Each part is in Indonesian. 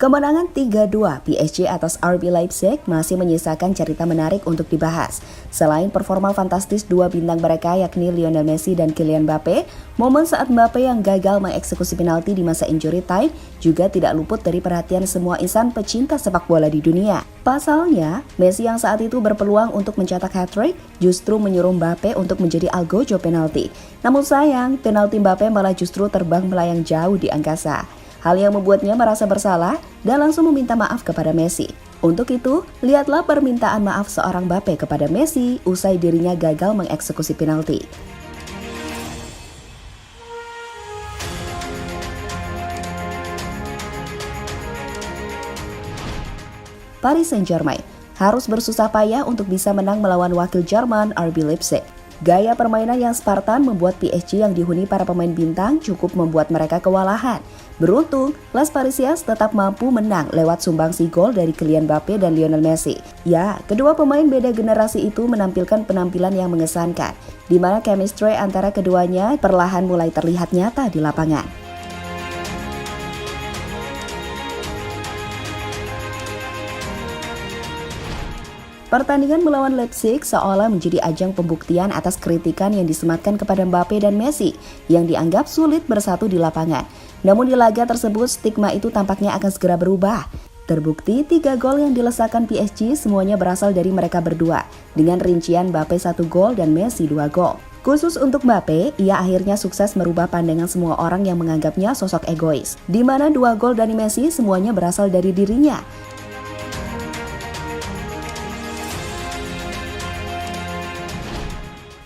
Kemenangan 3-2 PSG atas RB Leipzig masih menyisakan cerita menarik untuk dibahas. Selain performa fantastis dua bintang mereka yakni Lionel Messi dan Kylian Mbappe, momen saat Mbappe yang gagal mengeksekusi penalti di masa injury time juga tidak luput dari perhatian semua insan pecinta sepak bola di dunia. Pasalnya, Messi yang saat itu berpeluang untuk mencetak hat-trick justru menyuruh Mbappe untuk menjadi algojo penalti. Namun sayang, penalti Mbappe malah justru terbang melayang jauh di angkasa. Hal yang membuatnya merasa bersalah dan langsung meminta maaf kepada Messi. Untuk itu, lihatlah permintaan maaf seorang Mbappe kepada Messi usai dirinya gagal mengeksekusi penalti. Paris Saint-Germain harus bersusah payah untuk bisa menang melawan wakil Jerman RB Leipzig. Gaya permainan yang Spartan membuat PSG yang dihuni para pemain bintang cukup membuat mereka kewalahan. Beruntung, Las Parisias tetap mampu menang lewat sumbangsi gol dari Kylian Mbappe dan Lionel Messi. Ya, kedua pemain beda generasi itu menampilkan penampilan yang mengesankan, di mana chemistry antara keduanya perlahan mulai terlihat nyata di lapangan. Pertandingan melawan Leipzig seolah menjadi ajang pembuktian atas kritikan yang disematkan kepada Mbappe dan Messi yang dianggap sulit bersatu di lapangan. Namun di laga tersebut stigma itu tampaknya akan segera berubah. Terbukti 3 gol yang dilesakan PSG semuanya berasal dari mereka berdua, dengan rincian Mbappe 1 gol dan Messi 2 gol. Khusus untuk Mbappe, ia akhirnya sukses merubah pandangan semua orang yang menganggapnya sosok egois, di mana 2 gol dari Messi semuanya berasal dari dirinya.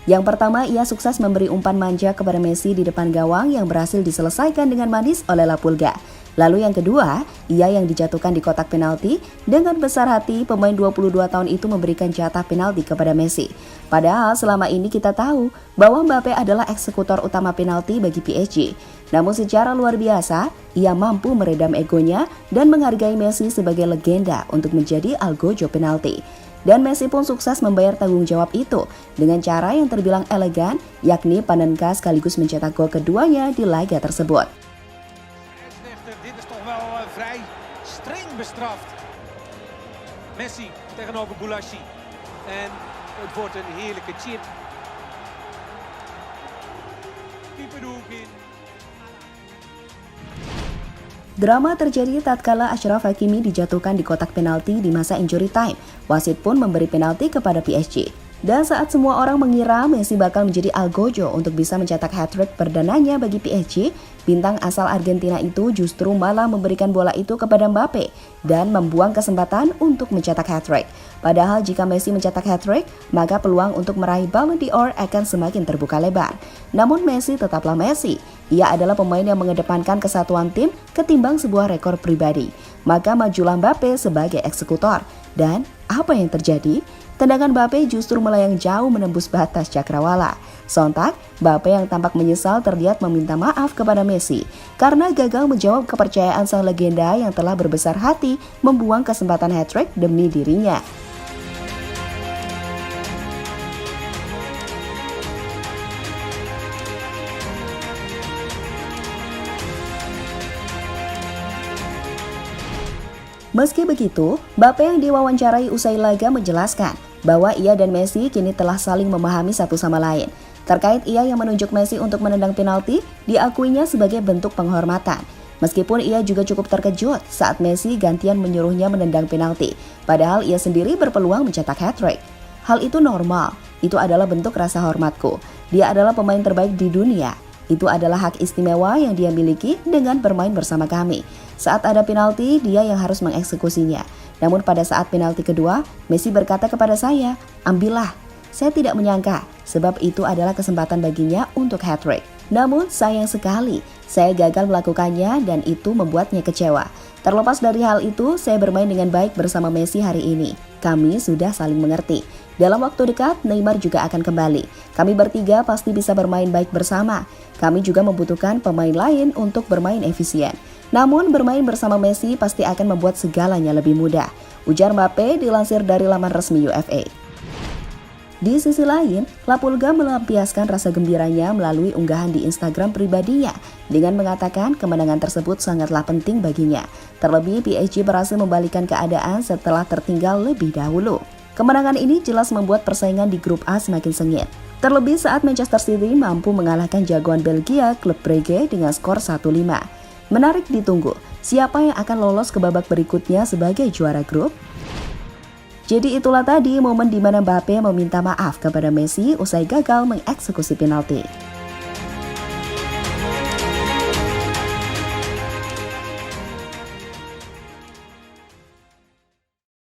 Yang pertama, ia sukses memberi umpan manja kepada Messi di depan gawang yang berhasil diselesaikan dengan manis oleh La Pulga. Lalu yang kedua, ia yang dijatuhkan di kotak penalti. Dengan besar hati, pemain 22 tahun itu memberikan jatah penalti kepada Messi. Padahal selama ini kita tahu bahwa Mbappe adalah eksekutor utama penalti bagi PSG. Namun secara luar biasa, ia mampu meredam egonya dan menghargai Messi sebagai legenda untuk menjadi algojo penalti. Dan Messi pun sukses membayar tanggung jawab itu dengan cara yang terbilang elegan, yakni Panenka sekaligus mencetak gol keduanya di laga tersebut. Dit is toch wel vrij streng bestraft. Messi tegenover Boulashi. En het wordt een heerlijke chip. Keeper de hoek in. Drama terjadi tatkala Achraf Hakimi dijatuhkan di kotak penalti di masa injury time. Wasit pun memberi penalti kepada PSG. Dan saat semua orang mengira Messi bakal menjadi algojo untuk bisa mencetak hat-trick perdananya bagi PSG, bintang asal Argentina itu justru malah memberikan bola itu kepada Mbappe dan membuang kesempatan untuk mencetak hat-trick. Padahal jika Messi mencetak hat-trick, maka peluang untuk meraih Ballon d'Or akan semakin terbuka lebar. Namun Messi tetaplah Messi. Ia adalah pemain yang mengedepankan kesatuan tim ketimbang sebuah rekor pribadi. Maka majulah Mbappe sebagai eksekutor. Dan apa yang terjadi? Tendangan Mbappe justru melayang jauh menembus batas cakrawala. Sontak, Mbappe yang tampak menyesal terlihat meminta maaf kepada Messi karena gagal menjawab kepercayaan sang legenda yang telah berbesar hati membuang kesempatan hat-trick demi dirinya. Meski begitu, Mbappe yang diwawancarai usai laga menjelaskan bahwa ia dan Messi kini telah saling memahami satu sama lain. Terkait ia yang menunjuk Messi untuk menendang penalti, diakuinya sebagai bentuk penghormatan. Meskipun ia juga cukup terkejut saat Messi gantian menyuruhnya menendang penalti, padahal ia sendiri berpeluang mencetak hat-trick. Hal itu normal, itu adalah bentuk rasa hormatku. Dia adalah pemain terbaik di dunia. Itu adalah hak istimewa yang dia miliki dengan bermain bersama kami. Saat ada penalti, dia yang harus mengeksekusinya. Namun pada saat penalti kedua, Messi berkata kepada saya, "Ambillah." Saya tidak menyangka, sebab itu adalah kesempatan baginya untuk hat-trick. Namun sayang sekali, saya gagal melakukannya dan itu membuatnya kecewa. Terlepas dari hal itu, saya bermain dengan baik bersama Messi hari ini. Kami sudah saling mengerti. Dalam waktu dekat, Neymar juga akan kembali. Kami bertiga pasti bisa bermain baik bersama. Kami juga membutuhkan pemain lain untuk bermain efisien. Namun bermain bersama Messi pasti akan membuat segalanya lebih mudah. Ujar Mbappe dilansir dari laman resmi UEFA. Di sisi lain, Lapulga melampiaskan rasa gembiranya melalui unggahan di Instagram pribadinya dengan mengatakan kemenangan tersebut sangatlah penting baginya. Terlebih PSG berhasil membalikkan keadaan setelah tertinggal lebih dahulu. Kemenangan ini jelas membuat persaingan di grup A semakin sengit. Terlebih saat Manchester City mampu mengalahkan jagoan Belgia klub Brugge dengan skor 1-5. Menarik ditunggu, siapa yang akan lolos ke babak berikutnya sebagai juara grup? Jadi itulah tadi momen di mana Mbappe meminta maaf kepada Messi usai gagal mengeksekusi penalti.